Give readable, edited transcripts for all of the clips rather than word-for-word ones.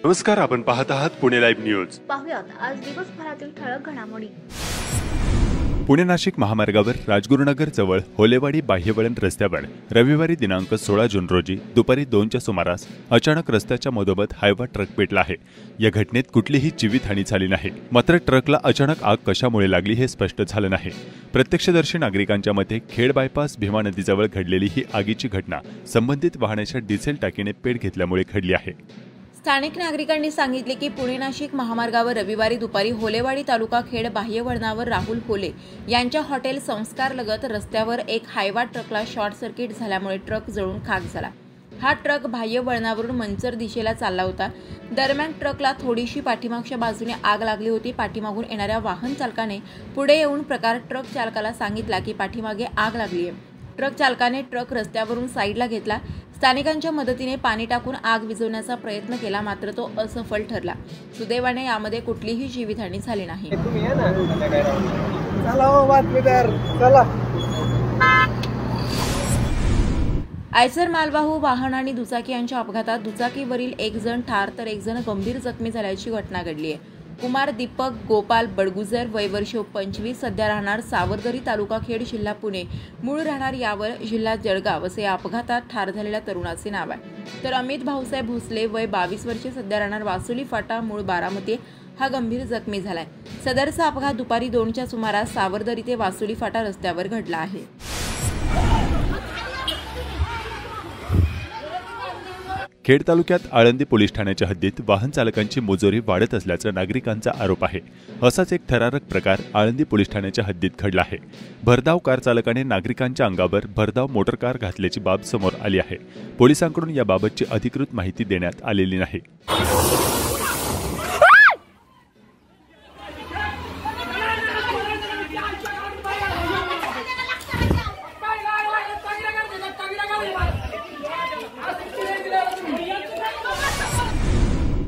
नमस्कार, आपण पाहत आहात पुणे लाईव्ह न्यूज. पाहुयात आज दिवसभरातील ठळक घडामोडी. पुणे नाशिक महामार्गावर राजगुरुनगर जवळ होलेवाडी बाह्यवळण रस्त्यावर रविवारी दिनांक 16 जून रोजी दुपारी 2च्या सुमारास अचानक रस्त्याच्या मधोमध हायवा ट्रक पेटला आहे. या घटनेत कुठलीही जीवितहानी झाली नाही, मात्र ट्रकला अचानक आग कशामुळे लागली हे स्पष्ट झालं नाही. प्रत्यक्षदर्शी नागरिकांच्या मते खेड बायपास भीमा नदीजवळ घडलेली ही आगीची घटना संबंधित वाहनाच्या डिझेल टाकीने पेट घेतल्यामुळे घडली आहे. स्थानिक नागरिकांनी सांगितले की पुणे नाशिक महामार्गावर रविवारी दुपारी होलेवाडी तालुका खेड बाह्यवळणावर राहुल होले यांच्या हॉटेल संस्कार लगत रस्त्यावर एक हायवा ट्रकला शॉर्ट सर्किट झाल्यामुळे ट्रक जळून खाक झाला. हा ट्रक बाह्यवळणावरून मंचर दिशेला चालला होता. दरम्यान ट्रकला थोडीशी पाठीमागच्या बाजूने आग लागली होती. पाठीमागून येणाऱ्या वाहन चालकाने पुढे येऊन प्रकार ट्रक चालकाला सांगितला की पाठीमागे आग लागली आहे. ट्रक चालकाने ट्रक रस्त्यावरून साईडला घेतला. स्थानिकांच्या मदतीने पाणी टाकून आग विझवण्याचा प्रयत्न केला, मात्र तो असफल ठरला. सुदैवाने यामध्ये कुठलीही जीवितहानी झाली नाही. आयसर मालवाहू वाहन आणि दुचाकी यांच्या अपघातात दुचाकीवरील एक जण ठार तर एक जण गंभीर जखमी झाल्याची घटना घडली आहे. कुमार दीपक गोपाल बडगुजर, वय वर्ष 25, सध्या राहणार सावरदरी, तालुका खेड, जिल्हा पुणे, मूळ राहणार यावल, जिल्हा जळगाव असे या अपघातात ठार झालेल्या तरुणाचे नाव आहे. तर अमित भाऊसाहेब भोसले, वय 22 वर्षे, सध्या राहणार वासुली फाटा, मूळ बारामती, हा गंभीर जखमी झालाय. सदरचा अपघात दुपारी 2च्या सुमारास सावरदरी ते वासुली फाटा रस्त्यावर घडला आहे. खेड तालुक्यात आळंदी पोलीस ठाण्याच्या हद्दीत वाहन चालकांची मुजोरी वाढत असल्याचा नागरिकांचा आरोप आहे. असाच एक थरारक प्रकार आळंदी पोलीस ठाण्याच्या हद्दीत घडला आहे. भरधाव कार चालकाने नागरिकांच्या अंगावर भरधाव मोटर कार घातल्याची बाब समोर आली आहे. पोलिसांकडून याबाबतची अधिकृत माहिती देण्यात आलेली नाही.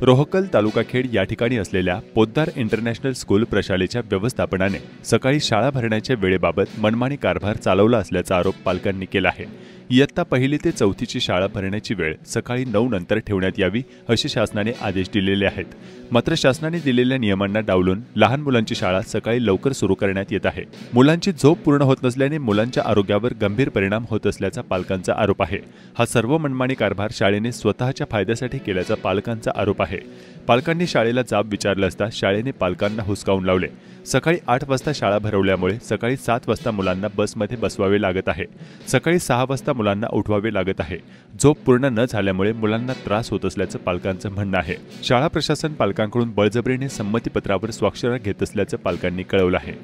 रोहकल तालुका खेड या ठिकाणी असलेल्या पोद्दार इंटरनॅशनल स्कूल प्रशालेच्या व्यवस्थापनाने सकाळी शाळा भरण्याच्या वेळेबाबत मनमानी कारभार चालवला असल्याचा आरोप पालकांनी केला आहे. इयत्ता 1ली ते 4थीची शाळा भरण्याची वेळ सकाळी 9 नंतर ठेवण्यात यावी असे शासनाने आदेश दिलेले आहेत. मात्र शासनाने दिलेल्या नियमांना डावलून लहान मुलांची शाळा सकाळी लवकर सुरू करण्यात येत आहे. मुलांची झोप पूर्ण होत नसल्याने मुलांच्या आरोग्यावर गंभीर परिणाम होत असल्याचा पालकांचा आरोप आहे. हा सर्व मनमानी कारभार शाळेने स्वतःच्या फायद्यासाठी केल्याचा पालकांचा आरोप आहे. पालकांनी शाळेला जाब विचारला असता शाळेने पालकांना हुसकावून लावले. सकाळी 8 वाजता शाळा भरवल्यामुळे सकाळी 7 वाजता मुलांना बसमध्ये बसवावे लागत आहे. सकाळी 6 वाजता मुलांना उठवावे लागत आहे. झोप पूर्ण न झाल्यामुळे मुलांना त्रास होत असल्याचं पालकांचं म्हणणं आहे. शाळा प्रशासन पालकांकडून बळजबरीने संमतीपत्रावर स्वाक्षऱ्या घेत असल्याचं पालकांनी कळवलं आहे.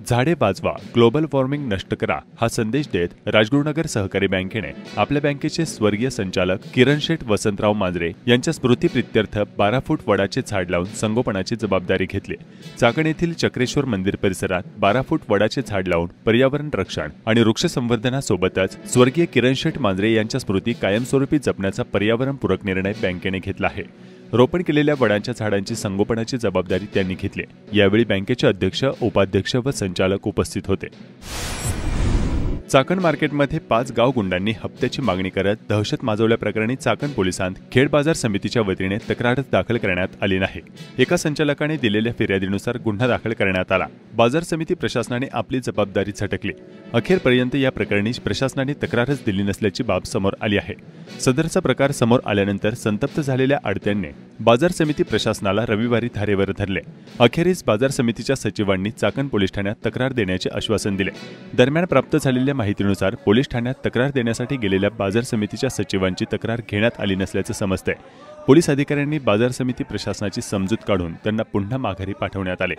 झाडे वाचवा, ग्लोबल वॉर्मिंग नष्ट करा हा संदेश देत राजगुरुनगर सहकारी बँकेने आपल्या बँकेचे स्वर्गीय संचालक किरणशेठ वसंतराव मांजरे यांच्या स्मृतीप्रित्यर्थ 12 फूट वडाचे झाड लावून संगोपनाची जबाबदारी घेतली. चाकण येथील चक्रेश्वर मंदिर परिसरात 12 फूट वडाचे झाड लावून पर्यावरण रक्षण आणि वृक्ष संवर्धनासोबतच स्वर्गीय किरणशेठ मांजरे यांच्या स्मृती कायमस्वरूपी जपण्याचा पर्यावरणपूरक निर्णय बँकेने घेतला आहे. रोपण केलेल्या वडांच्या झाडांची संगोपनाची जबाबदारी त्यांनी घेतली. यावेळी बँकेचे अध्यक्ष, उपाध्यक्ष व संचालक उपस्थित होते. चाकण मार्केटमध्ये 5 गाव गुंडांनी हप्त्याची मागणी करत दहशत माजवल्याप्रकरणी चाकण पोलिसांत खेड बाजार समितीच्या वतीने तक्रार दाखल करण्यात आली नाही. एका संचालकाने दिलेल्या फिर्यादीनुसार गुन्हा दाखल करण्यात आला. बाजार समिती प्रशासनाने आपली जबाबदारी झटकली. अखेरपर्यंत या प्रकरणी प्रशासनाने तक्रारच दिली नसल्याची बाब समोर आली आहे. सदरचा प्रकार समोर आल्यानंतर संतप्त झालेल्या आडत्यांनी बाजार समिती प्रशासनाला रविवारी धारेवर धरले. अखेरीस बाजार समितीच्या सचिवांनी चाकण पोलीस ठाण्यात तक्रार देण्याचे आश्वासन दिले. दरम्यान प्राप्त झालेल्या माहितीनुसार पोलीस ठाण्यात तक्रार देण्यासाठी गेलेल्या बाजार समितीच्या सचिवांची तक्रार घेण्यात आली नसल्याचं समजतंय. पोलीस अधिकाऱ्यांनी बाजार समिती प्रशासनाची समजूत काढून त्यांना पुन्हा माघारी पाठवण्यात आले.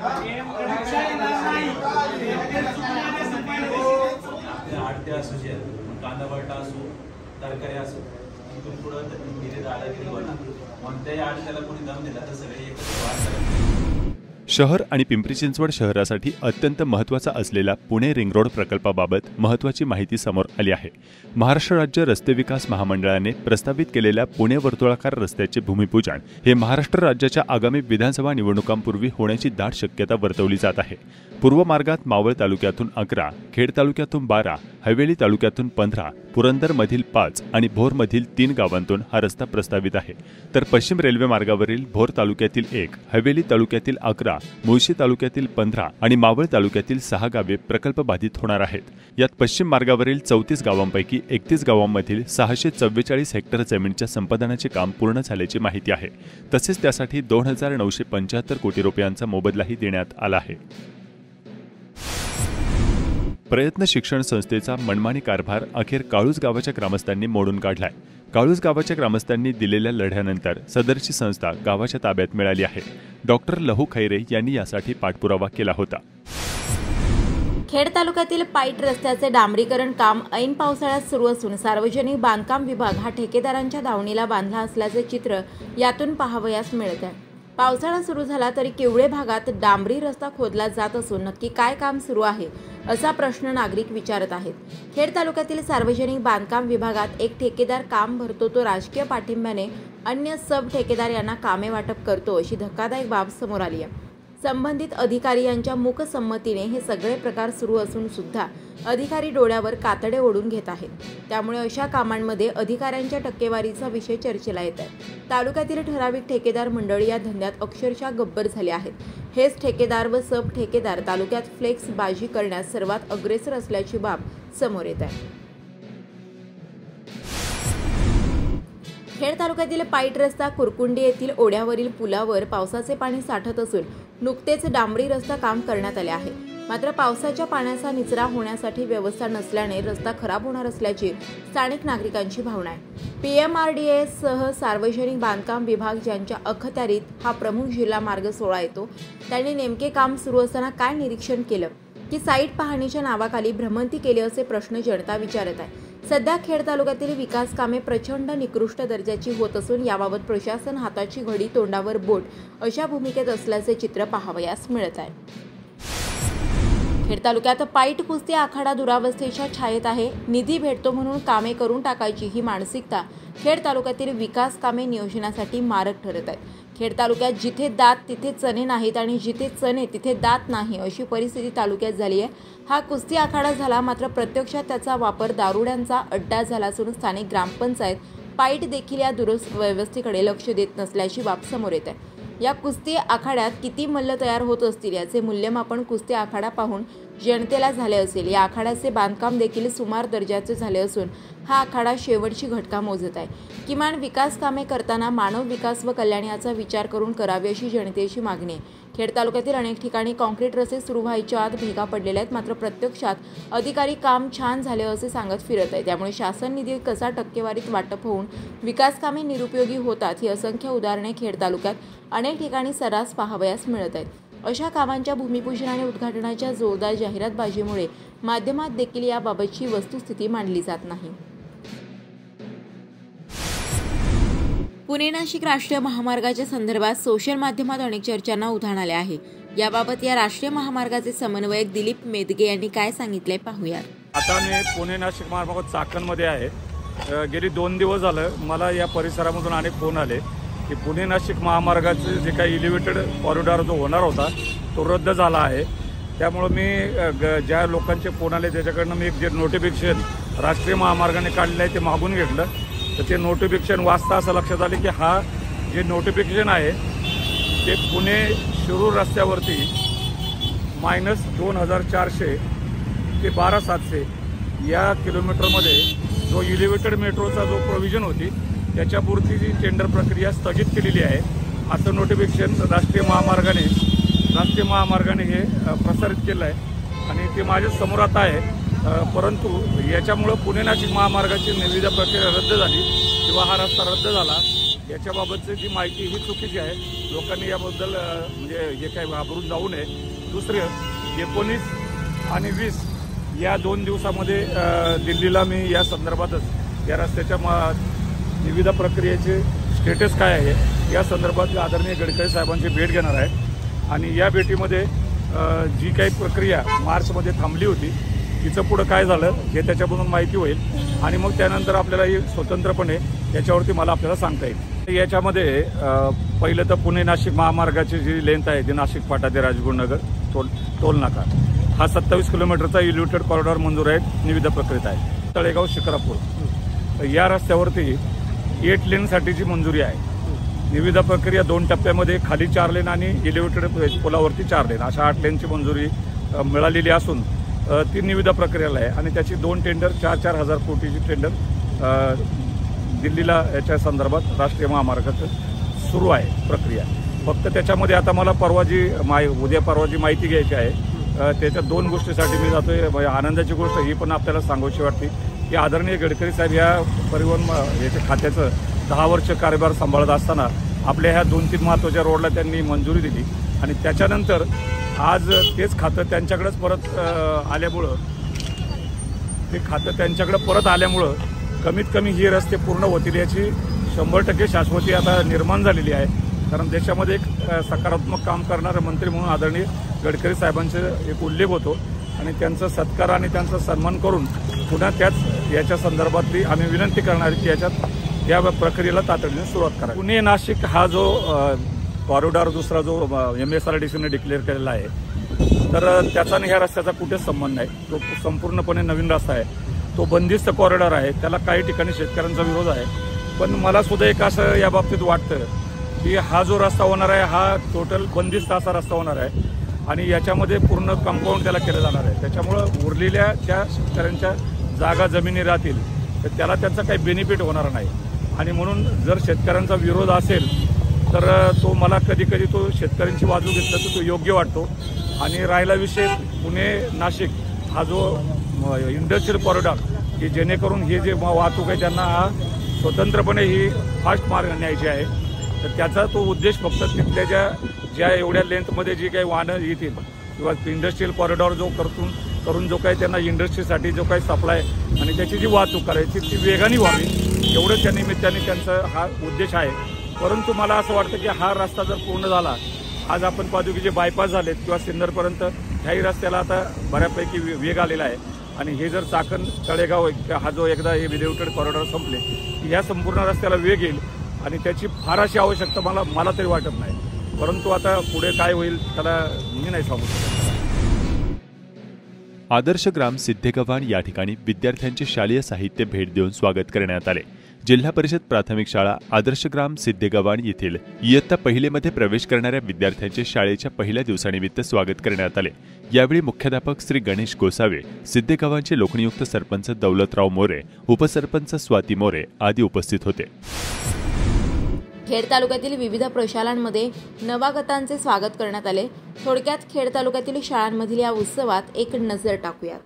शहर आणि पिंपरी चिंचवड शहरासाठी अत्यंत महत्त्वाचा असलेला पुणे रिंग रोड प्रकल्पाबाबत महत्त्वाची माहिती समोर आली आहे। महाराष्ट्र राज्य रस्ते विकास महामंडळाने प्रस्तावित केलेल्या पुणे वर्तुळाकार रस्त्याचे भूमिपूजन हे महाराष्ट्र राज्याच्या आगामी विधानसभा निवडणुकांपूर्वी होण्याची दाट शक्यता वर्तवली जात आहे। पूर्व मार्गात मावळ तालुक्यातून 11, खेड तालुक्यातून 12, हवेली तालुक्यातून 15, पुरंदरमधील 5 आणि भोरमधील 3 गावांतून हा रस्ता प्रस्तावित आहे। तर पश्चिम रेल्वे मार्गावरील भोर तालुक्यातील 1, हवेली तालुक्यातील 11, मुळशी तालुक्यातील 15 आणि मावळ तालुक्यातील 6 गावे प्रकल्प बाधित होणार आहेत। यात पश्चिम मार्गावरील 34 गावांपैकी 31 गावांमधील 644 हेक्टर जमिनीच्या संपादनाचे काम पूर्ण झाल्याची माहिती आहे। तसेच त्यासाठी 2975 कोटी रुपयांचा मोबदलाही देण्यात आला आहे। प्रयत्न शिक्षण संस्थेचा मनमानी कारभार अखेर काळूज गावाच्या ग्रामस्थांनी मोडून काढलाय। काळूज गावाच्या ग्रामस्थांनी दिलेल्या लढ्यानंतर सदरची संस्था गावाच्या ताब्यात मिळाली आहे। डॉक्टर लहू खैरे यांनी यासाठी पाठपुरावा केला होता। खेड तालुक्यातील पाईट रस्त्याचे डांबरीकरण काम ऐन पावसाळ्यात सुरू असून सार्वजनिक बांधकाम विभाग हा ठेकेदारांच्या दावणीला बांधला असल्याचे चित्र यातून पाहावयास मिळत आहे। पावसाळा सुरू झाला तरी किवळे भागात डांबरी रस्ता खोदला जात असून नक्की काय काम सुरू आहे असा प्रश्न नागरिक विचारत आहेत। खेड तालुक्यातील सार्वजनिक बांधकाम विभागात एक ठेकेदार काम भरतो तो राजकीय पाठिंब्याने अन्य सब ठेकेदार यांना कामे वाटप करतो अशी धक्कादायक बाब समोर आली आहे। संबंधित अधिकारी यांच्या मूकसंमतीने हे सगळे प्रकार सुरू असून सुद्धा अधिकारी डोळ्यावर कातडे ओढून घेत आहेत। त्यामुळे अशा कामांमध्ये अधिकाऱ्यांच्या टक्केवारीचा विषय चर्चेला येत आहे। तालुक्यातील ठराविक ठेकेदार मंडळी या धंद्यात अक्षरशः गब्बर झाले आहेत। हेच ठेकेदार व सब ठेकेदार तालुक्यात फ्लेक्स बाजी करण्यास सर्वात अग्रेसर असल्याची बाब समोर येत आहे। खेड तालुक्यातील पाईट रस्ता कुरकुंडी येथील ओढ्यावरील पुलावर पावसाचे पाणी साठत असून नुकतेच डांबरी रस्ता काम करण्यात आले आहे। मात्र पावसाच्या पाण्याचा निचरा होण्यासाठी व्यवस्था नसल्याने रस्ता खराब होणार असल्याची स्थानिक नागरिकांची भावना आहे। PMRDA सह सार्वजनिक बांधकाम विभाग ज्यांच्या अखत्यारीत हा प्रमुख जिल्हा मार्ग 16 येतो त्यांनी नेमके काम सुरू असताना काय निरीक्षण केलं की साईट पाहणीच्या नावाखाली भ्रमंती केली असे प्रश्न जनता विचारत आहे। सध्या खेड तालुक्यातील विकास कामे प्रचंड निकृष्ट दर्जाची होत असून याबाबत प्रशासन हाताची घडी तोंडावर बोट अशा भूमिकेत असल्याचे चित्र पाहावयास मिळत आहे। खेड तालुक्यात पाईट कुस्ती आखाडा दुरावस्थेच्या छायेत आहे। निधी भेटतो म्हणून कामे करून टाकायची ही मानसिकता खेड तालुक्यातील विकास कामे नियोजनासाठी मारक ठरत आहे। खेड तालुक्यात जिथे दात तिथे चणे नाहीत आणि जिथे चणे तिथे दात नाही अशी परिस्थिती तालुक्यात झाली आहे। हा कुस्ती आखाडा झाला मात्र प्रत्यक्षात त्याचा वापर दारुड्यांचा अड्डा झाला असून स्थानिक ग्रामपंचायत पाईट देखील या दुरुस्तीकडे लक्ष देत नसल्याची बाब समोर येत आहे। या कुस्ती आखाड्यात किती मल्ल तयार होत असतील याचे मूल्यमापन कुस्ती आखाडा पाहून जनतेला झाले असेल। या आखाड्याचे बांधकाम देखील सुमार दर्जाचे झाले असून हा आखाडा शेवटची घटका मोजत आहे। किमान विकास कामे करताना मानव विकास व कल्याण याचा विचार करून करावी अशी जनतेची मागणी आहे। खेड तालुक्यातील अनेक ठिकाणी कॉन्क्रीट रस्ते सुरू व्हायच्या आत भेगा पडलेल्या आहेत मात्र प्रत्यक्षात अधिकारी काम छान झाले असे सांगत फिरत आहे। त्यामुळे शासन निधी कसा टक्केवारीत वाटप होऊन विकास कामे निरुपयोगी होतात ही असंख्य उदाहरणे खेड तालुक्यात अनेक ठिकाणी सर्रास पाहावयास मिळत आहेत। अशा कामांच्या भूमिपूजन आणि उद्घाटनाच्या जोरदार जाहिरातबाजीमुळे माध्यमात देखील याबाबतची वस्तुस्थिती मांडली जात नाही। पुणे नाशिक राष्ट्रीय महामार्गाच्या संदर्भात सोशल माध्यमात अनेक चर्चांना उधाण आले आहे। याबाबत या राष्ट्रीय महामार्गाचे समन्वयक दिलीप मेदगे यांनी काय सांगितले पाहूया। आता मी पुणे नाशिक महामार्ग चाकणमध्ये आहे। गेली 2 दिवस झालं मला या परिसरामधून अनेक फोन आले की पुणे नाशिक महामार्गाचे जे काही एलिव्हेटेड कॉरिडॉर जो होणार होता तो रद्द झाला आहे। त्यामुळे मी ज्या लोकांचे फोन आले त्याच्याकडनं मी एक जे नोटिफिकेशन राष्ट्रीय महामार्गाने काढलेलं आहे ते मागून घेतलं। तर ते नोटिफिकेशन वाचता असं लक्षात आले की हा जे नोटिफिकेशन आहे ते पुणे शिरूर रस्त्यावरती -2400 ते 12700 या किलोमीटरमध्ये जो एलिव्हेटेड मेट्रोचा जो प्रोव्हिजन होती त्याच्यापुरती जी टेंडर प्रक्रिया स्थगित केलेली आहे असं नोटिफिकेशन राष्ट्रीय महामार्गाने हे प्रसारित केलं आहे आणि ते माझ्या समोर आता आहे। परंतु याच्यामुळं पुणे नाशिक महामार्गाची निविदा प्रक्रिया रद्द झाली किंवा हा रस्ता रद्द झाला याच्याबाबतची जी माहिती ही चुकीची आहे। लोकांनी याबद्दल म्हणजे हे काही घाबरून जाऊ नये। दुसरं 19 आणि 20 या 2 दिवसामध्ये दिल्लीला मी या संदर्भातच या रस्त्याच्या निविदा प्रक्रियेचे स्टेटस काय आहे या संदर्भात आदरणीय गडकरी साहेबांची भेट घेणार आहे आणि या भेटीमध्ये जी काही प्रक्रिया मार्चमध्ये थांबली होती तिचं पुढं काय झालं हे त्याच्यामधून माहिती होईल आणि मग त्यानंतर आपल्याला ही स्वतंत्रपणे याच्यावरती मला आपल्याला सांगता येईल। याच्यामध्ये पहिलं तर पुणे नाशिक महामार्गाची जी लेंथ आहे ती नाशिक फाटा ते राजगुरुनगर टोल नाका हा 27 किलोमीटरचा इल्युटेड कॉरिडॉर मंजूर आहे, निविदा प्रक्रियेत आहे। तळेगाव शिक्रापूर या रस्त्यावरती 8 लेनसाठीची मंजुरी आहे। निविदा प्रक्रिया 2 टप्प्यामध्ये खाली 4 लेन आणि इलिव्हेटेड पुलावरती 4 लेन अशा 8 लेनची मंजुरी मिळालेली असून ती निविदा प्रक्रियेला आहे आणि त्याची 2 टेंडर 4-4 हजार कोटीची टेंडर दिल्लीला याच्या संदर्भात राष्ट्रीय महामार्गाचं सुरू आहे प्रक्रिया। फक्त त्याच्यामध्ये आता मला उद्या परवा जी माहिती घ्यायची आहे त्याच्या 2 गोष्टीसाठी मी जातोय। आनंदाची गोष्ट ही पण आपल्याला सांगावीशी वाटते की आदरणीय गडकरी साहेब या परिवहन याच्या खात्याचं 10 वर्ष कार्यभार सांभाळत असताना आपल्या ह्या 2-3 महत्त्वाच्या रोडला त्यांनी मंजुरी दिली आणि त्याच्यानंतर आज तेच खातं त्यांच्याकडेच परत आल्यामुळं कमीत कमी ही रस्ते पूर्ण होतील याची 100% शाश्वती आता निर्माण झालेली आहे। कारण देशामध्ये एक सकारात्मक काम करणारे मंत्री म्हणून आदरणीय गडकरी साहेबांचे एक उल्लेख होतो आणि त्यांचा सत्कार आणि त्यांचा सन्मान करून पुन्हा त्याच याच्या संदर्भातली आम्ही विनंती करणार की याच्यात या प्रक्रियेला तातडीने सुरुवात करा। पुणे नाशिक हा जो कॉरिडॉर दुसरा जो MSRDCने डिक्लेअर केलेला आहे तर त्याचा आणि ह्या रस्त्याचा कुठेच संबंध नाही। तो संपूर्णपणे नवीन रस्ता आहे, तो बंदिस्त कॉरिडॉर आहे, त्याला काही ठिकाणी शेतकऱ्यांचा विरोध आहे। पण मला सुद्धा एक असं या बाबतीत वाटतं की हा जो रस्ता होणार आहे हा टोटल बंदिस्त असा रस्ता होणार आहे आणि याच्यामध्ये पूर्ण कंपाऊंड त्याला केलं जाणार आहे। त्याच्यामुळं उरलेल्या ज्या शेतकऱ्यांच्या जागा जमिनी राहतील तर त्याला त्याचा काही बेनिफिट होणार नाही आणि म्हणून जर शेतकऱ्यांचा विरोध असेल तर तो मला कधी कधी तो शेतकऱ्यांची बाजू घेतला तर तो योग्य वाटतो। आणि राहिला विषय पुणे नाशिक हा जो इंडस्ट्रियल कॉरिडॉर की जेणेकरून हे जे वाहतूक आहे त्यांना हा स्वतंत्रपणे ही फास्ट मार्ग न्यायची आहे तर त्याचा तो उद्देश फक्त तिथल्या ज्या एवढ्या लेंथमध्ये जी काही वाहनं येतील किंवा इंडस्ट्रियल कॉरिडॉर जो करून जो काही त्यांना इंडस्ट्रीसाठी जो काही सप्लाय आणि त्याची जी वाहतूक करायची ती वेगाने व्हावी एवढंच त्या निमित्ताने त्यांचा हा उद्देश आहे। परंतु मला असं वाटतं की हा रस्ता जर पूर्ण झाला, आज आपण पाहतो की जे बायपास झालेत किंवा सिन्नरपर्यंत ह्याही रस्त्याला आता बऱ्यापैकी वेग आलेला आहे आणि हे जर चाकण तळेगाव हा जो एकदा हे इलिव्हेटेड कॉरिडॉर संपले की या संपूर्ण रस्त्याला वेग येईल आणि त्याची फार अशी आवश्यकता मला तरी वाटत नाही। परंतु आता पुढे काय होईल त्याला मी नाही सांगू शकत। आदर्श ग्राम सिद्धेगव्हाण या ठिकाणी विद्यार्थ्यांचे शालेय साहित्य भेट देऊन स्वागत करण्यात आले। जिल्हा परिषद प्राथमिक शाळा आदर्श ग्राम सिद्धेगव्हाण येथील इयत्ता 1मध्ये प्रवेश करणाऱ्या विद्यार्थ्यांचे शाळेच्या पहिल्या दिवसानिमित्त स्वागत करण्यात आले। यावेळी मुख्याध्यापक श्री गणेश गोसावे, सिद्धेगव्हाणचे लोकनियुक्त सरपंच दौलतराव मोरे, उपसरपंच स्वाती मोरे आदी उपस्थित होते। खेड तालुक्यातील विविध प्रशालांमध्ये नवागतांचे स्वागत करण्यात आले। थोडक्यात खेड तालुक्यातील शाळांमधील या उत्सवात एक नजर टाकूया।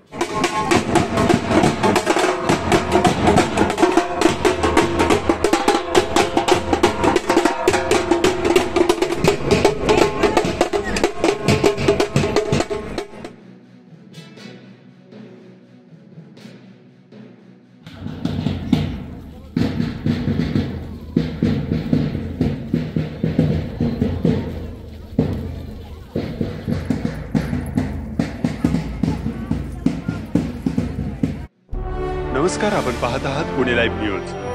नमस्कार, आपण पाहत आहात पुणे लाईव्ह न्यूज।